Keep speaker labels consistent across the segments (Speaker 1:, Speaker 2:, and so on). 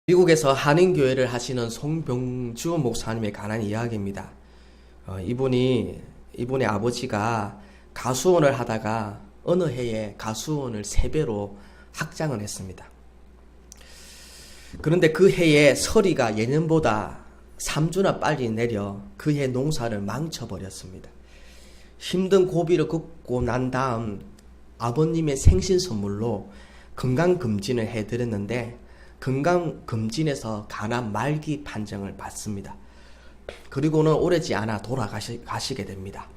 Speaker 1: 미국에서 한인교회를 하시는 송병주 목사님에 관한 이야기입니다. 이분의 아버지가 가수원을 하다가 어느 해에 가수원을 3배로 확장을 했습니다. 그런데 그 해에 서리가 예년보다 3주나 빨리 내려 그 해 농사를 망쳐버렸습니다. 힘든 고비를 걷고 난 다음 아버님의 생신 선물로 건강검진을 해드렸는데 건강검진에서 간암 말기 판정을 받습니다. 그리고는 오래지 않아 돌아가시게 됩니다.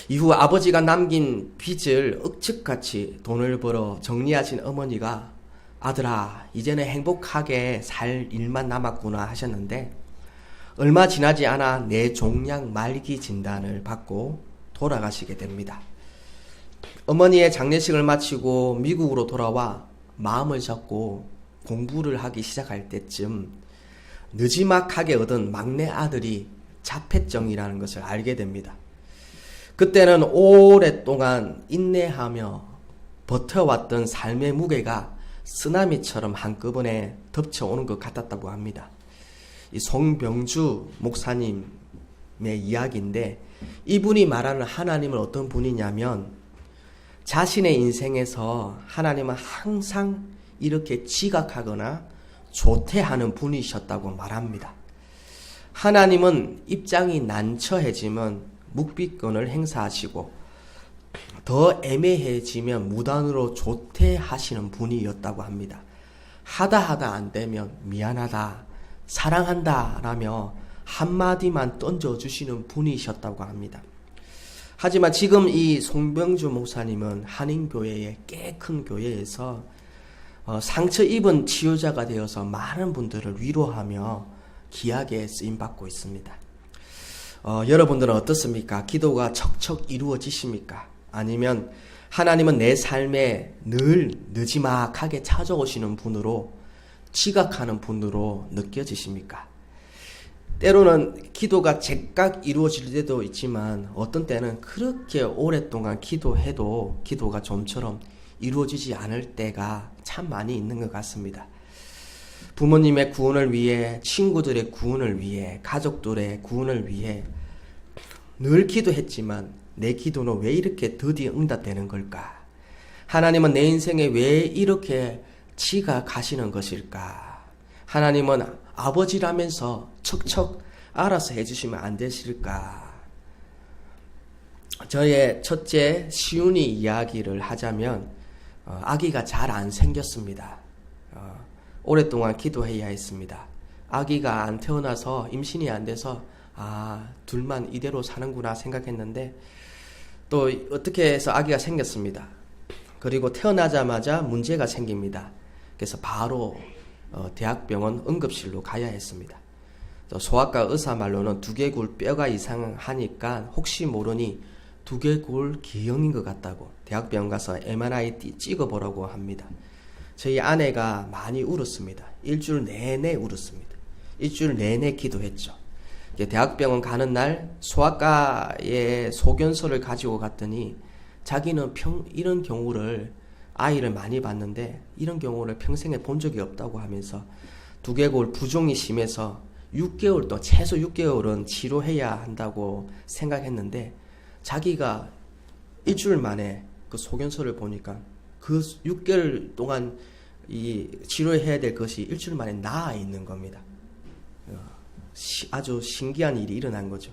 Speaker 1: 이후 아버지가 남긴 빚을 억측같이 돈을 벌어 정리하신 어머니가 아들아 이제는 행복하게 살 일만 남았구나 하셨는데 얼마 지나지 않아 뇌종양 말기 진단을 받고 돌아가시게 됩니다. 어머니의 장례식을 마치고 미국으로 돌아와 마음을 잡고 공부를 하기 시작할 때쯤 느지막하게 얻은 막내 아들이 자폐증이라는 것을 알게 됩니다. 그때는 오랫동안 인내하며 버텨왔던 삶의 무게가 쓰나미처럼 한꺼번에 덮쳐오는 것 같았다고 합니다. 이 송병주 목사님의 이야기인데 이분이 말하는 하나님은 어떤 분이냐면 자신의 인생에서 하나님은 항상 이렇게 지각하거나 조퇴하는 분이셨다고 말합니다. 하나님은 입장이 난처해지면 묵비권을 행사하시고 더 애매해지면 무단으로 조퇴하시는 분이었다고 합니다. 하다 안 되면 미안하다, 사랑한다 라며 한마디만 던져주시는 분이셨다고 합니다. 하지만 지금 이 송병주 목사님은 한인교회의 꽤 큰 교회에서 상처 입은 치유자가 되어서 많은 분들을 위로하며 귀하게 쓰임받고 있습니다. 여러분들은 어떻습니까? 기도가 척척 이루어지십니까? 아니면 하나님은 내 삶에 늘 느지막하게 찾아오시는 분으로 지각하는 분으로 느껴지십니까? 때로는 기도가 제깍 이루어질 때도 있지만 어떤 때는 그렇게 오랫동안 기도해도 기도가 좀처럼 이루어지지 않을 때가 참 많이 있는 것 같습니다. 부모님의 구원을 위해, 친구들의 구원을 위해, 가족들의 구원을 위해 늘 기도했지만 내 기도는 왜 이렇게 드디어 응답되는 걸까? 하나님은 내 인생에 왜 이렇게 지각하시는 것일까? 하나님은 아버지라면서 척척 알아서 해주시면 안 되실까? 저의 첫째 시윤이 이야기를 하자면 아기가 잘 안 생겼습니다. 오랫동안 기도해야 했습니다. 아기가 안 태어나서 임신이 안 돼서 둘만 이대로 사는구나 생각했는데 또 어떻게 해서 아기가 생겼습니다. 그리고 태어나자마자 문제가 생깁니다. 그래서 바로 대학병원 응급실로 가야 했습니다. 소아과 의사 말로는 두개골 뼈가 이상하니까 혹시 모르니 두개골 기형인 것 같다고 대학병원 가서 MRI 찍어보라고 합니다. 저희 아내가 많이 울었습니다. 일주일 내내 울었습니다. 일주일 내내 기도했죠. 대학병원 가는 날 소아과에 소견서를 가지고 갔더니 자기는 이런 경우를 아이를 많이 봤는데 이런 경우를 평생에 본 적이 없다고 하면서 두개골 부종이 심해서 6개월 또 최소 6개월은 치료해야 한다고 생각했는데 자기가 일주일 만에 그 소견서를 보니까 그 6개월 동안 이 치료해야 될 것이 일주일 만에 나아 있는 겁니다. 아주 신기한 일이 일어난 거죠.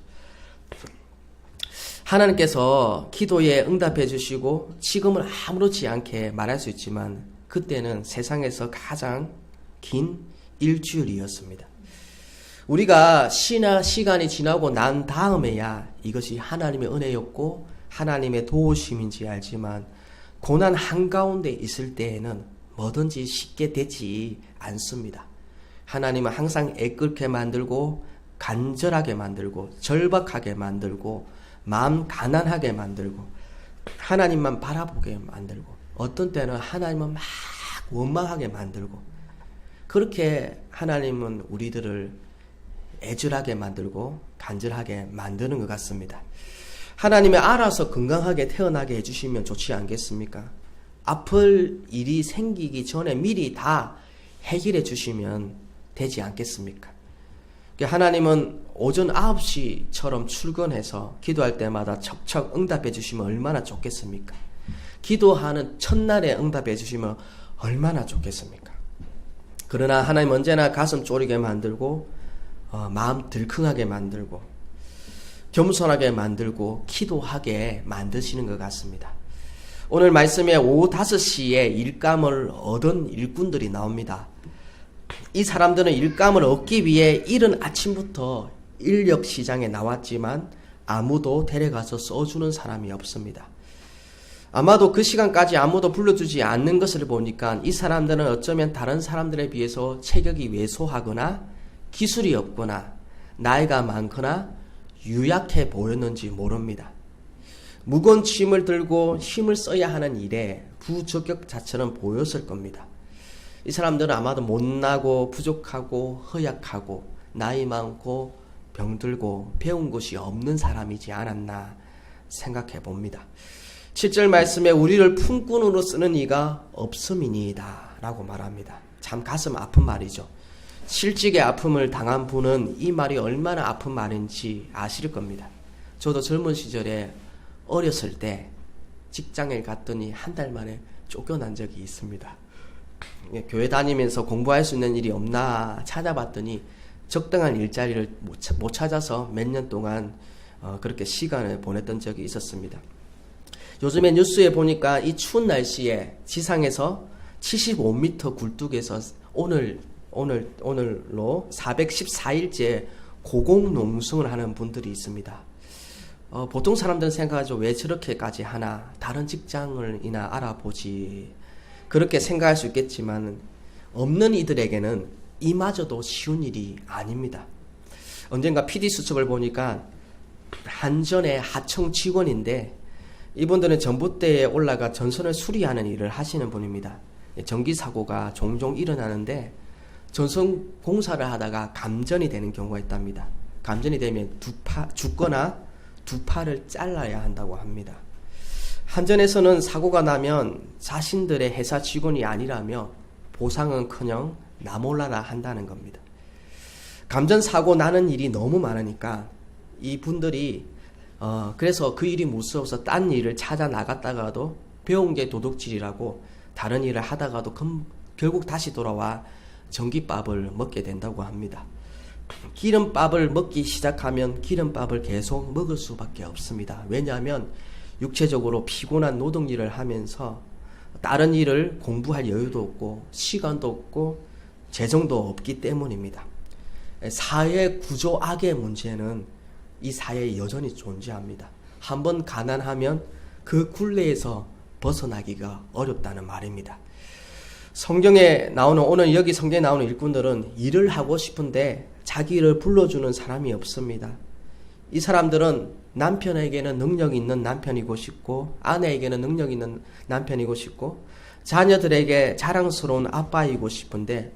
Speaker 1: 하나님께서 기도에 응답해 주시고 지금은 아무렇지 않게 말할 수 있지만 그때는 세상에서 가장 긴 일주일이었습니다. 우리가 시간이 지나고 난 다음에야 이것이 하나님의 은혜였고 하나님의 도우심인지 알지만 고난 한가운데 있을 때에는 뭐든지 쉽게 되지 않습니다. 하나님은 항상 애끓게 만들고 간절하게 만들고 절박하게 만들고 마음 가난하게 만들고 하나님만 바라보게 만들고 어떤 때는 하나님은 막 원망하게 만들고 그렇게 하나님은 우리들을 애절하게 만들고 간절하게 만드는 것 같습니다. 하나님이 알아서 건강하게 태어나게 해주시면 좋지 않겠습니까? 아플 일이 생기기 전에 미리 다 해결해 주시면 되지 않겠습니까? 하나님은 오전 9시처럼 출근해서 기도할 때마다 척척 응답해 주시면 얼마나 좋겠습니까? 기도하는 첫날에 응답해 주시면 얼마나 좋겠습니까? 그러나 하나님 언제나 가슴 졸이게 만들고 마음 들컹하게 만들고 겸손하게 만들고 기도하게 만드시는 것 같습니다. 오늘 말씀에 오후 5시에 일감을 얻은 일꾼들이 나옵니다. 이 사람들은 일감을 얻기 위해 이른 아침부터 인력 시장에 나왔지만 아무도 데려가서 써주는 사람이 없습니다. 아마도 그 시간까지 아무도 불러주지 않는 것을 보니까 이 사람들은 어쩌면 다른 사람들에 비해서 체격이 왜소하거나 기술이 없거나 나이가 많거나 유약해 보였는지 모릅니다. 무거운 짐을 들고 힘을 써야 하는 일에 부적격 자체는 보였을 겁니다. 이 사람들은 아마도 못나고 부족하고 허약하고 나이 많고 병들고 배운 것이 없는 사람이지 않았나 생각해 봅니다. 7절 말씀에 우리를 품꾼으로 쓰는 이가 없음이니이다 라고 말합니다. 참 가슴 아픈 말이죠. 실직의 아픔을 당한 분은 이 말이 얼마나 아픈 말인지 아실 겁니다. 저도 젊은 시절에 어렸을 때 직장에 갔더니 한 달 만에 쫓겨난 적이 있습니다. 교회 다니면서 공부할 수 있는 일이 없나 찾아봤더니 적당한 일자리를 못 찾아서 몇 년 동안 그렇게 시간을 보냈던 적이 있었습니다. 요즘에 뉴스에 보니까 이 추운 날씨에 지상에서 75m 굴뚝에서 오늘로 414일째 고공농성을 하는 분들이 있습니다. 보통 사람들은 생각하죠. 왜 저렇게까지 하나? 다른 직장을이나 알아보지. 그렇게 생각할 수 있겠지만 없는 이들에게는 이마저도 쉬운 일이 아닙니다. 언젠가 PD 수첩을 보니까 한전의 하청 직원인데 이분들은 전봇대에 올라가 전선을 수리하는 일을 하시는 분입니다. 전기 사고가 종종 일어나는데 전선 공사를 하다가 감전이 되는 경우가 있답니다. 감전이 되면 죽거나 두 팔을 잘라야 한다고 합니다. 한전에서는 사고가 나면 자신들의 회사 직원이 아니라며 보상은커녕 나 몰라라 한다는 겁니다. 감전 사고 나는 일이 너무 많으니까 이분들이 그래서 그 일이 무서워서 딴 일을 찾아 나갔다가도 배운 게 도둑질이라고 다른 일을 하다가도 결국 다시 돌아와 전기밥을 먹게 된다고 합니다. 기름밥을 먹기 시작하면 기름밥을 계속 먹을 수밖에 없습니다. 왜냐하면 육체적으로 피곤한 노동일을 하면서 다른 일을 공부할 여유도 없고 시간도 없고 재정도 없기 때문입니다. 사회 구조 악의 문제는 이 사회에 여전히 존재합니다. 한번 가난하면 그 굴레에서 벗어나기가 어렵다는 말입니다. 오늘 여기 성경에 나오는 일꾼들은 일을 하고 싶은데 자기 일을 불러주는 사람이 없습니다. 이 사람들은 남편에게는 능력 있는 남편이고 싶고 아내에게는 능력 있는 남편이고 싶고 자녀들에게 자랑스러운 아빠이고 싶은데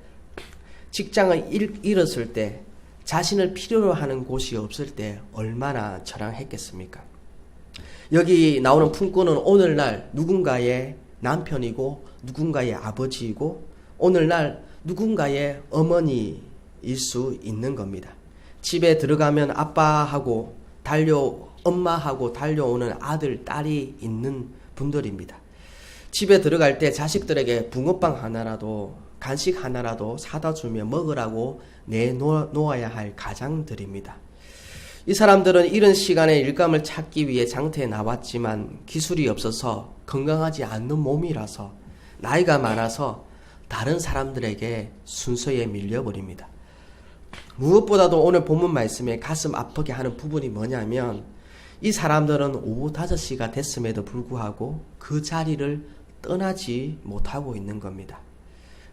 Speaker 1: 직장을 잃었을 때 자신을 필요로 하는 곳이 없을 때 얼마나 처량했겠습니까? 여기 나오는 품꾼은 오늘날 누군가의 남편이고 누군가의 아버지이고 오늘날 누군가의 어머니일 수 있는 겁니다. 집에 들어가면 아빠하고 엄마하고 달려오는 아들, 딸이 있는 분들입니다. 집에 들어갈 때 자식들에게 붕어빵 하나라도 간식 하나라도 사다 주며 먹으라고 내놓아야 할 가장들입니다. 이 사람들은 이른 시간에 일감을 찾기 위해 장터에 나왔지만 기술이 없어서 건강하지 않는 몸이라서 나이가 많아서 다른 사람들에게 순서에 밀려버립니다. 무엇보다도 오늘 본문 말씀에 가슴 아프게 하는 부분이 뭐냐면 이 사람들은 오후 5시가 됐음에도 불구하고 그 자리를 떠나지 못하고 있는 겁니다.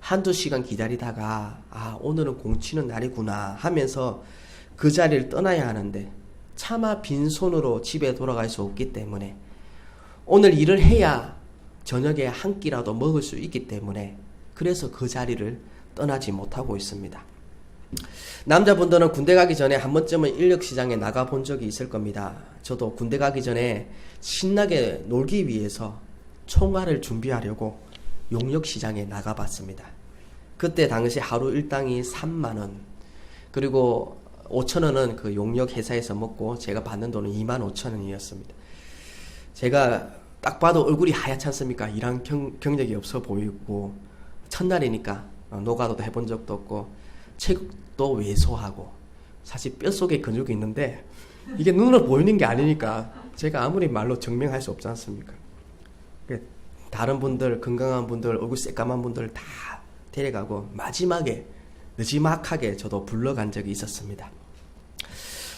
Speaker 1: 한두 시간 기다리다가 오늘은 공치는 날이구나 하면서 그 자리를 떠나야 하는데 차마 빈손으로 집에 돌아갈 수 없기 때문에 오늘 일을 해야 저녁에 한 끼라도 먹을 수 있기 때문에 그래서 그 자리를 떠나지 못하고 있습니다. 남자분들은 군대 가기 전에 한 번쯤은 인력시장에 나가본 적이 있을 겁니다. 저도 군대 가기 전에 신나게 놀기 위해서 총알을 준비하려고 용역시장에 나가봤습니다. 그때 당시 하루 일당이 3만 원. 그리고 5천 원은 그 용역 회사에서 먹고 제가 받는 돈은 2만 5천 원이었습니다. 제가 딱 봐도 얼굴이 하얗지 않습니까? 일한 경력이 없어 보이고 첫날이니까 노가다도 해본 적도 없고 체격도 왜소하고 사실 뼛속에 근육이 있는데 이게 눈으로 보이는 게 아니니까 제가 아무리 말로 증명할 수 없지 않습니까? 다른 분들, 건강한 분들, 얼굴 새까만 분들 다 데려가고 마지막에 느지막하게 저도 불러간 적이 있었습니다.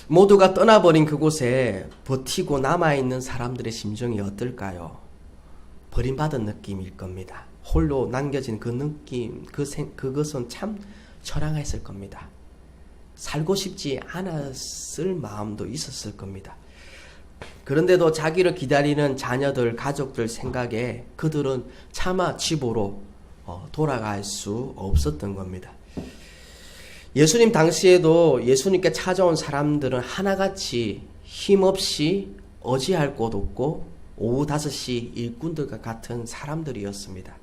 Speaker 1: 모두가 떠나버린 그곳에 버티고 남아있는 사람들의 심정이 어떨까요? 버림받은 느낌일 겁니다. 홀로 남겨진 그 느낌, 그것은 참 처량했을 겁니다. 살고 싶지 않았을 마음도 있었을 겁니다. 그런데도 자기를 기다리는 자녀들, 가족들 생각에 그들은 차마 집으로 돌아갈 수 없었던 겁니다. 예수님 당시에도 예수님께 찾아온 사람들은 하나같이 힘없이 어지할 곳 없고 오후 5시 일꾼들과 같은 사람들이었습니다.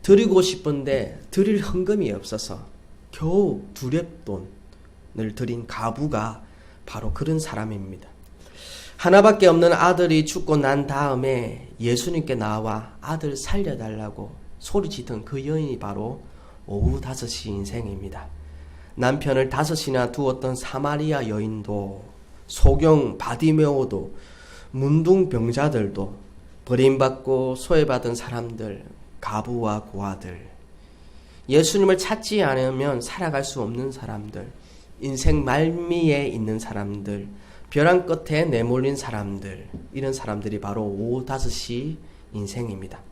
Speaker 1: 드리고 싶은데 드릴 헌금이 없어서 겨우 두렙돈을 드린 가부가 바로 그런 사람입니다. 하나밖에 없는 아들이 죽고 난 다음에 예수님께 나와 아들 살려달라고 소리치던 그 여인이 바로 오후 5시 인생입니다. 남편을 5이나 두었던 사마리아 여인도, 소경 바디메오도, 문둥병자들도, 버림받고 소외받은 사람들, 가부와 고아들, 예수님을 찾지 않으면 살아갈 수 없는 사람들, 인생 말미에 있는 사람들, 벼랑 끝에 내몰린 사람들, 이런 사람들이 바로 오후 5시 인생입니다.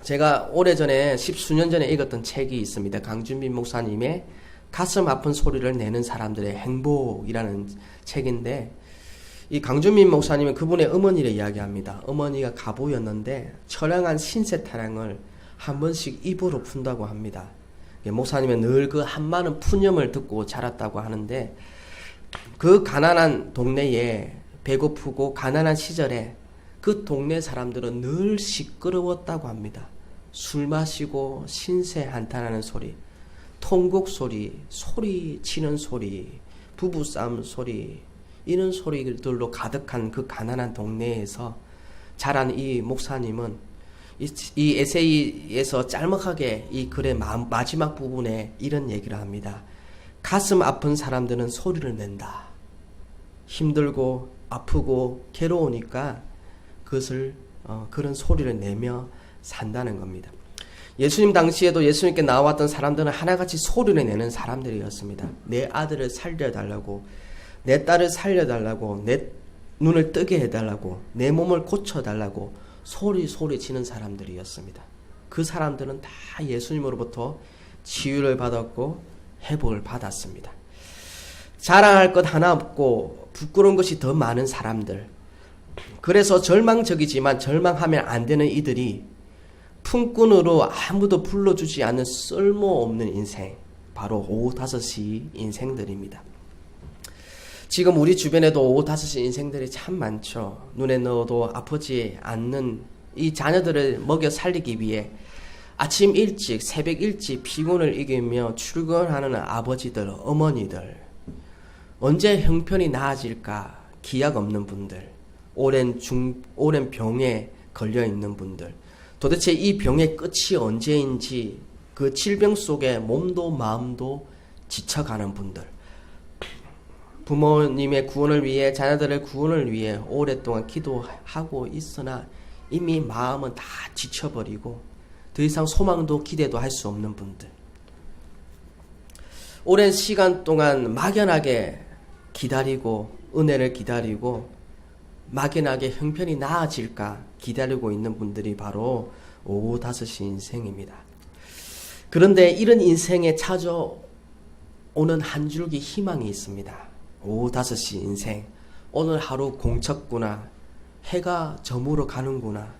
Speaker 1: 제가 오래전에 10수년 전에 읽었던 책이 있습니다. 강준빈 목사님의 가슴 아픈 소리를 내는 사람들의 행복이라는 책인데, 이 강준빈 목사님은 그분의 어머니를 이야기합니다. 어머니가 가부였는데 처량한 신세타령을 한 번씩 입으로 푼다고 합니다. 목사님은 늘 그 한많은 푸념을 듣고 자랐다고 하는데, 그 가난한 동네에 배고프고 가난한 시절에 그 동네 사람들은 늘 시끄러웠다고 합니다. 술 마시고 신세 한탄하는 소리, 통곡 소리, 소리 치는 소리, 부부싸움 소리, 이런 소리들로 가득한 그 가난한 동네에서 자란 이 목사님은 이 에세이에서 짤막하게 이 글의 마지막 부분에 이런 얘기를 합니다. 가슴 아픈 사람들은 소리를 낸다. 힘들고 아프고 괴로우니까 그것을 그런 소리를 내며 산다는 겁니다. 예수님 당시에도 예수님께 나왔던 사람들은 하나같이 소리를 내는 사람들이었습니다. 내 아들을 살려달라고, 내 딸을 살려달라고, 내 눈을 뜨게 해달라고, 내 몸을 고쳐달라고 소리 치는 사람들이었습니다. 그 사람들은 다 예수님으로부터 치유를 받았고 회복을 받았습니다. 자랑할 것 하나 없고 부끄러운 것이 더 많은 사람들, 그래서 절망적이지만 절망하면 안 되는 이들이 품꾼으로 아무도 불러주지 않는 쓸모없는 인생, 바로 오후 5시 인생들입니다. 지금 우리 주변에도 오후 5시 인생들이 참 많죠. 눈에 넣어도 아프지 않는 이 자녀들을 먹여 살리기 위해 아침 일찍, 새벽 일찍 피곤을 이기며 출근하는 아버지들, 어머니들, 언제 형편이 나아질까 기약 없는 분들, 오랜 병에 걸려있는 분들, 도대체 이 병의 끝이 언제인지 그 질병 속에 몸도 마음도 지쳐가는 분들, 부모님의 구원을 위해, 자녀들의 구원을 위해 오랫동안 기도하고 있으나 이미 마음은 다 지쳐버리고 더 이상 소망도 기대도 할 수 없는 분들, 오랜 시간 동안 막연하게 기다리고 은혜를 기다리고 막연하게 형편이 나아질까 기다리고 있는 분들이 바로 오후 5시 인생입니다. 그런데 이런 인생에 찾아오는 한 줄기 희망이 있습니다. 오후 5시 인생, 오늘 하루 공쳤구나, 해가 저물어 가는구나.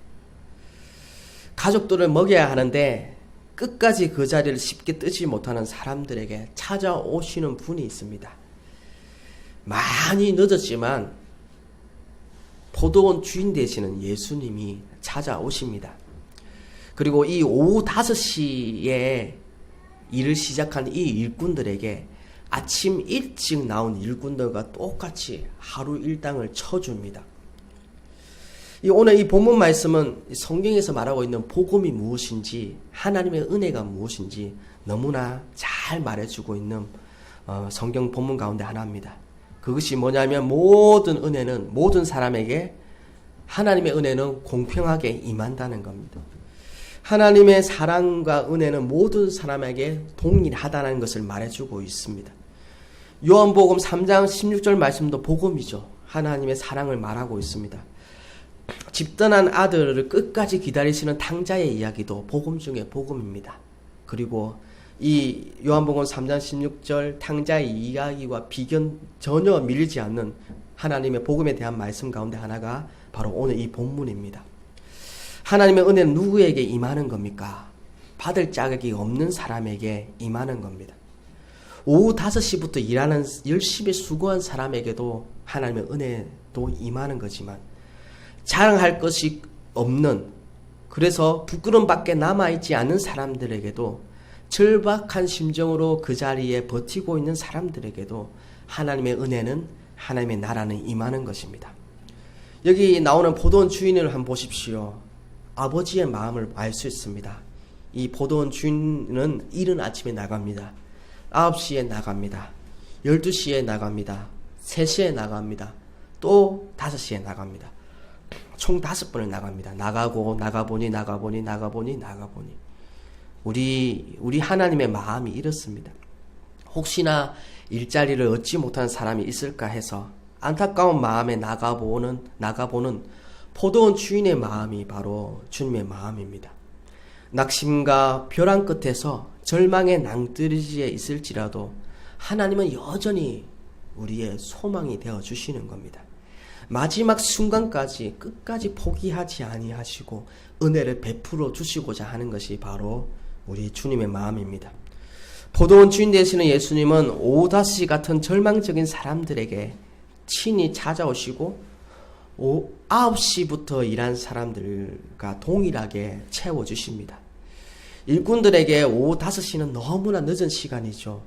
Speaker 1: 가족들을 먹여야 하는데 끝까지 그 자리를 쉽게 뜨지 못하는 사람들에게 찾아오시는 분이 있습니다. 많이 늦었지만 포도원 주인 되시는 예수님이 찾아오십니다. 그리고 이 오후 5시에 일을 시작한 이 일꾼들에게 아침 일찍 나온 일꾼들과 똑같이 하루 일당을 쳐줍니다. 오늘 이 본문 말씀은 성경에서 말하고 있는 복음이 무엇인지, 하나님의 은혜가 무엇인지 너무나 잘 말해주고 있는 성경 본문 가운데 하나입니다. 그것이 뭐냐면 모든 은혜는, 모든 사람에게 하나님의 은혜는 공평하게 임한다는 겁니다. 하나님의 사랑과 은혜는 모든 사람에게 동일하다는 것을 말해주고 있습니다. 요한복음 3장 16절 말씀도 복음이죠. 하나님의 사랑을 말하고 있습니다. 집 떠난 아들을 끝까지 기다리시는 탕자의 이야기도 복음 중에 복음입니다. 그리고 이 요한복음 3장 16절 탕자의 이야기와 비견 전혀 밀리지 않는 하나님의 복음에 대한 말씀 가운데 하나가 바로 오늘 이 본문입니다. 하나님의 은혜는 누구에게 임하는 겁니까? 받을 자격이 없는 사람에게 임하는 겁니다. 오후 5시부터 일하는 열심히 수고한 사람에게도 하나님의 은혜도 임하는 거지만, 자랑할 것이 없는, 그래서 부끄러움 밖에 남아있지 않은 사람들에게도, 절박한 심정으로 그 자리에 버티고 있는 사람들에게도 하나님의 은혜는, 하나님의 나라는 임하는 것입니다. 여기 나오는 포도원 주인을 한번 보십시오. 아버지의 마음을 알 수 있습니다. 이 포도원 주인은 이른 아침에 나갑니다. 9시에 나갑니다. 12시에 나갑니다. 3시에 나갑니다. 또 5시에 나갑니다. 총 5번을 나갑니다. 나가보니. 우리 하나님의 마음이 이렇습니다. 혹시나 일자리를 얻지 못한 사람이 있을까 해서 안타까운 마음에 나가보는 포도원 주인의 마음이 바로 주님의 마음입니다. 낙심과 벼랑 끝에서 절망의 낭떠러지에 있을지라도 하나님은 여전히 우리의 소망이 되어 주시는 겁니다. 마지막 순간까지 끝까지 포기하지 아니하시고 은혜를 베풀어 주시고자 하는 것이 바로 우리 주님의 마음입니다. 포도원 주인 되시는 예수님은 오후 5시 같은 절망적인 사람들에게 친히 찾아오시고 9시부터 일한 사람들과 동일하게 채워주십니다. 일꾼들에게 오후 5시는 너무나 늦은 시간이죠.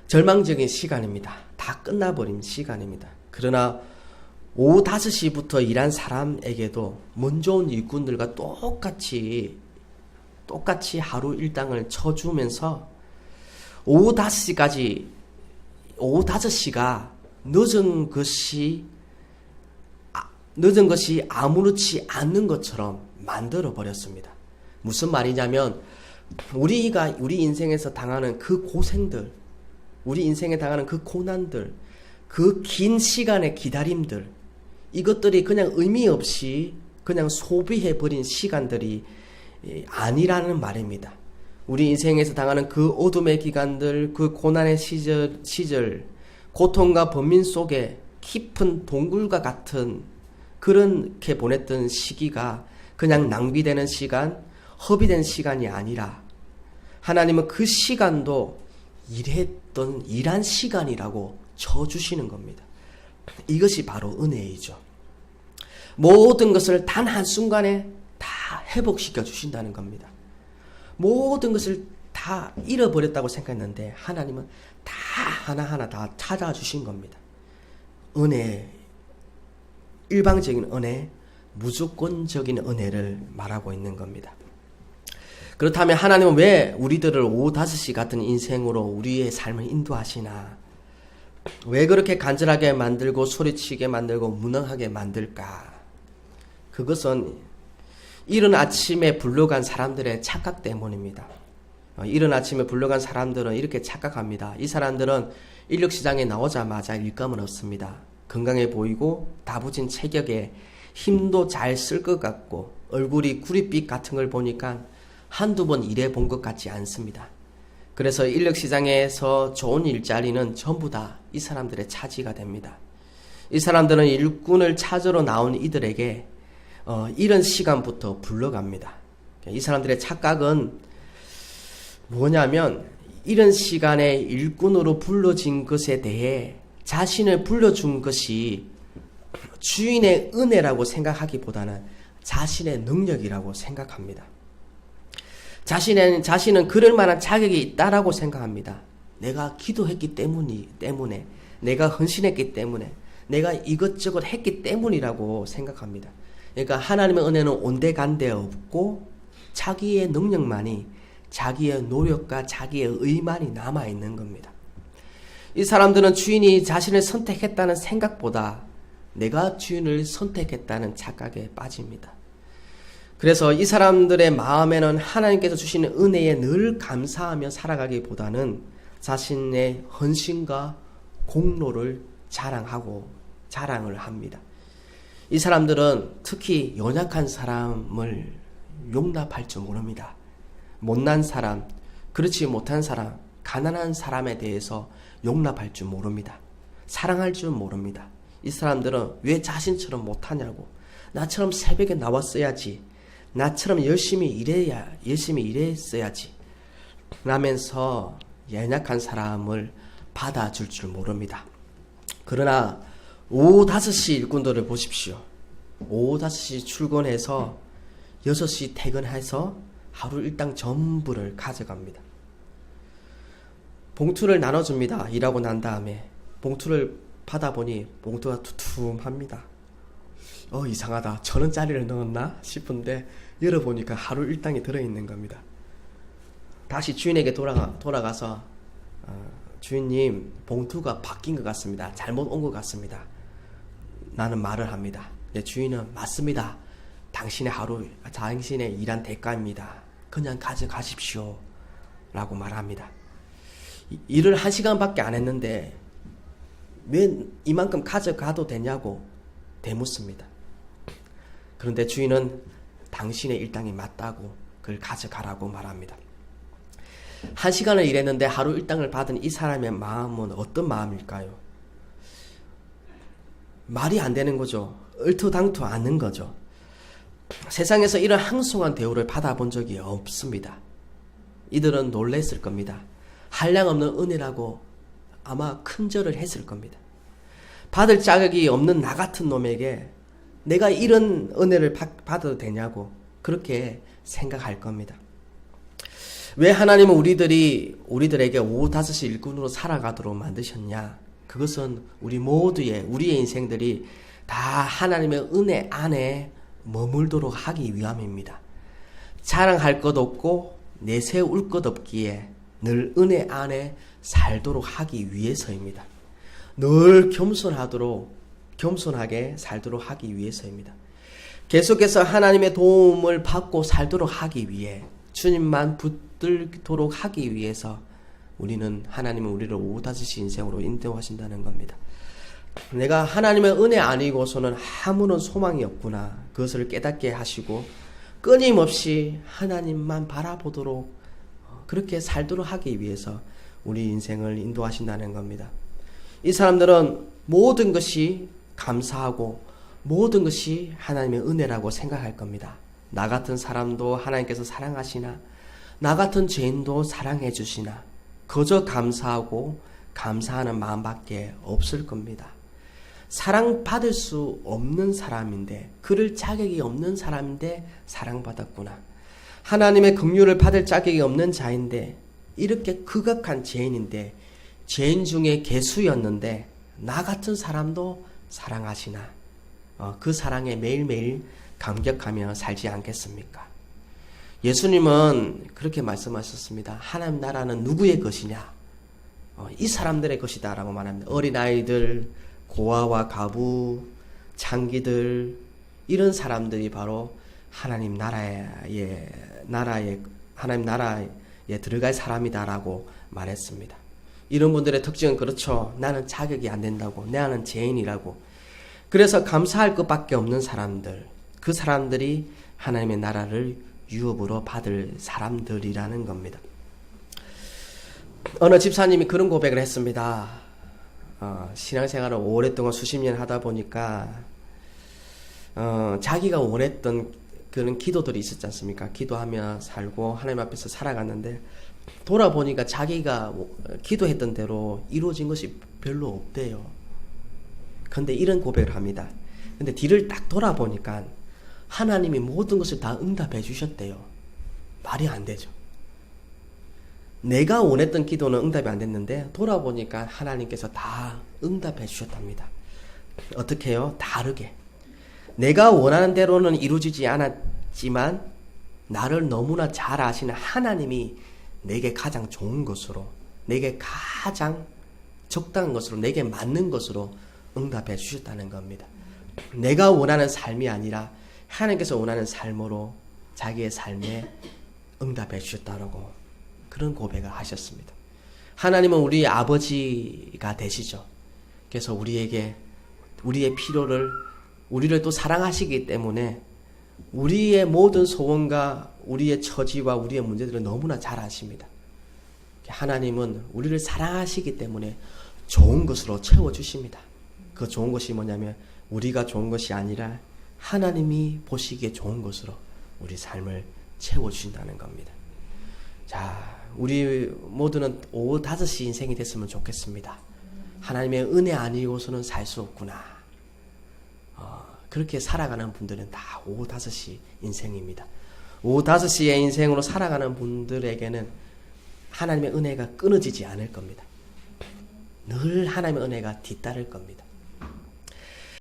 Speaker 1: 절망적인 시간입니다. 다 끝나버린 시간입니다. 그러나 오후 5시부터 일한 사람에게도 먼저 온 일꾼들과 똑같이 하루 일당을 쳐주면서 오후 5시가 늦은 것이 아무렇지 않는 것처럼 만들어 버렸습니다. 무슨 말이냐면 우리 인생에서 당하는 그 고생들, 우리 인생에 당하는 그 고난들, 그 긴 시간의 기다림들, 이것들이 그냥 의미 없이 그냥 소비해버린 시간들이 아니라는 말입니다. 우리 인생에서 당하는 그 어둠의 기간들, 그 고난의 시절, 고통과 번민 속에 깊은 동굴과 같은 그렇게 보냈던 시기가 그냥 낭비되는 시간, 허비된 시간이 아니라 하나님은 그 시간도 일한 시간이라고 쳐주시는 겁니다. 이것이 바로 은혜이죠. 모든 것을 단 한순간에 다 회복시켜 주신다는 겁니다. 모든 것을 다 잃어버렸다고 생각했는데 하나님은 다 하나하나 다 찾아주신 겁니다. 은혜, 일방적인 은혜, 무조건적인 은혜를 말하고 있는 겁니다. 그렇다면 하나님은 왜 우리들을 오후 5시 같은 인생으로 우리의 삶을 인도하시나? 왜 그렇게 간절하게 만들고 소리치게 만들고 무능하게 만들까? 그것은 이른 아침에 불러간 사람들의 착각 때문입니다. 이른 아침에 불러간 사람들은 이렇게 착각합니다. 이 사람들은 인력시장에 나오자마자 일감은 없습니다. 건강해 보이고 다부진 체격에 힘도 잘 쓸 것 같고 얼굴이 구릿빛 같은 걸 보니까 한두 번 일해 본 것 같지 않습니다. 그래서 인력시장에서 좋은 일자리는 전부 다 이 사람들의 차지가 됩니다. 이 사람들은 일꾼을 찾으러 나온 이들에게 이런 시간부터 불러갑니다. 이 사람들의 착각은 뭐냐면 이런 시간에 일꾼으로 불러진 것에 대해 자신을 불러준 것이 주인의 은혜라고 생각하기보다는 자신의 능력이라고 생각합니다. 자신은 그럴 만한 자격이 있다라고 생각합니다. 내가 기도했기 때문에, 내가 헌신했기 때문에, 내가 이것저것 했기 때문이라고 생각합니다. 그러니까 하나님의 은혜는 온데간데 없고 자기의 능력만이, 자기의 노력과 자기의 의만이 남아있는 겁니다. 이 사람들은 주인이 자신을 선택했다는 생각보다 내가 주인을 선택했다는 착각에 빠집니다. 그래서 이 사람들의 마음에는 하나님께서 주시는 은혜에 늘 감사하며 살아가기보다는 자신의 헌신과 공로를 자랑을 합니다. 이 사람들은 특히 연약한 사람을 용납할 줄 모릅니다. 못난 사람, 그렇지 못한 사람, 가난한 사람에 대해서 용납할 줄 모릅니다. 사랑할 줄 모릅니다. 이 사람들은 왜 자신처럼 못하냐고, 나처럼 새벽에 나왔어야지, 나처럼 열심히 일했어야지 라면서 연약한 사람을 받아줄 줄 모릅니다. 그러나 오후 5시 일꾼들을 보십시오. 오후 5시 출근해서 6시 퇴근해서 하루 일당 전부를 가져갑니다. 봉투를 나눠줍니다. 일하고 난 다음에 봉투를 받아보니 봉투가 두툼합니다. 이상하다. 1,000원짜리를 넣었나 싶은데 열어보니까 하루 일당이 들어있는 겁니다. 다시 주인에게 돌아가서 주인님, 봉투가 바뀐 것 같습니다. 잘못 온 것 같습니다. 나는 말을 합니다. 내 주인은 맞습니다. 당신의 일한 대가입니다. 그냥 가져가십시오 라고 말합니다. 일을 1시간밖에 안 했는데 왜 이만큼 가져가도 되냐고 되묻습니다. 그런데 주인은 당신의 일당이 맞다고 그걸 가져가라고 말합니다. 1시간을 일했는데 하루 일당을 받은 이 사람의 마음은 어떤 마음일까요? 말이 안 되는 거죠. 얼토당토 않는 거죠. 세상에서 이런 항송한 대우를 받아본 적이 없습니다. 이들은 놀랬을 겁니다. 한량없는 은혜라고 아마 큰절을 했을 겁니다. 받을 자격이 없는 나 같은 놈에게 내가 이런 은혜를 받아도 되냐고 그렇게 생각할 겁니다. 왜 하나님은 우리들에게 오후 5시 일꾼으로 살아가도록 만드셨냐? 그것은 우리의 인생들이 다 하나님의 은혜 안에 머물도록 하기 위함입니다. 자랑할 것 없고 내세울 것 없기에 늘 은혜 안에 살도록 하기 위해서입니다. 늘 겸손하게 살도록 하기 위해서입니다. 계속해서 하나님의 도움을 받고 살도록 하기 위해, 주님만 붙들도록 하기 위해서 하나님은 우리를 오후 5시 인생으로 인도하신다는 겁니다. 내가 하나님의 은혜 아니고서는 아무런 소망이 없구나, 그것을 깨닫게 하시고 끊임없이 하나님만 바라보도록 그렇게 살도록 하기 위해서 우리 인생을 인도하신다는 겁니다. 이 사람들은 모든 것이 감사하고 모든 것이 하나님의 은혜라고 생각할 겁니다. 나 같은 사람도 하나님께서 사랑하시나, 나 같은 죄인도 사랑해 주시나, 그저 감사하고 감사하는 마음밖에 없을 겁니다. 사랑받을 수 없는 사람인데, 그럴 자격이 없는 사람인데 사랑받았구나. 하나님의 긍휼을 받을 자격이 없는 자인데, 이렇게 극악한 죄인인데, 죄인 중에 괴수였는데 나 같은 사람도 사랑하시나, 그 사랑에 매일매일 감격하며 살지 않겠습니까? 예수님은 그렇게 말씀하셨습니다. 하나님 나라는 누구의 것이냐? 이 사람들의 것이다 라고 말합니다. 어린아이들, 고아와 가부, 창기들, 이런 사람들이 바로 하나님 나라에 들어갈 사람이다라고 말했습니다. 이런 분들의 특징은 그렇죠. 나는 자격이 안 된다고, 나는 죄인이라고. 그래서 감사할 것밖에 없는 사람들, 그 사람들이 하나님의 나라를 유업으로 받을 사람들이라는 겁니다. 어느 집사님이 그런 고백을 했습니다. 신앙생활을 오랫동안 수십 년 하다 보니까 자기가 원했던 그런 기도들이 있었지 않습니까? 기도하며 살고 하나님 앞에서 살아갔는데 돌아보니까 자기가 기도했던 대로 이루어진 것이 별로 없대요. 그런데 이런 고백을 합니다. 근데 뒤를 딱 돌아보니까 하나님이 모든 것을 다 응답해 주셨대요. 말이 안 되죠. 내가 원했던 기도는 응답이 안 됐는데 돌아보니까 하나님께서 다 응답해 주셨답니다. 어떻게 해요? 다르게. 내가 원하는 대로는 이루어지지 않았지만 나를 너무나 잘 아시는 하나님이 내게 가장 좋은 것으로, 내게 가장 적당한 것으로, 내게 맞는 것으로 응답해 주셨다는 겁니다. 내가 원하는 삶이 아니라 하나님께서 원하는 삶으로 자기의 삶에 응답해 주셨다라고 그런 고백을 하셨습니다. 하나님은 우리의 아버지가 되시죠. 그래서 우리에게 우리의 필요를, 우리를 또 사랑하시기 때문에 우리의 모든 소원과 우리의 처지와 우리의 문제들을 너무나 잘 아십니다. 하나님은 우리를 사랑하시기 때문에 좋은 것으로 채워주십니다. 그 좋은 것이 뭐냐면 우리가 좋은 것이 아니라 하나님이 보시기에 좋은 것으로 우리 삶을 채워주신다는 겁니다. 자, 우리 모두는 오후 5시 인생이 됐으면 좋겠습니다. 하나님의 은혜 아니고서는 살 수 없구나. 그렇게 살아가는 분들은 다 오후 5시 인생입니다. 오후 5시의 인생으로 살아가는 분들에게는 하나님의 은혜가 끊어지지 않을 겁니다. 늘 하나님의 은혜가 뒤따를 겁니다.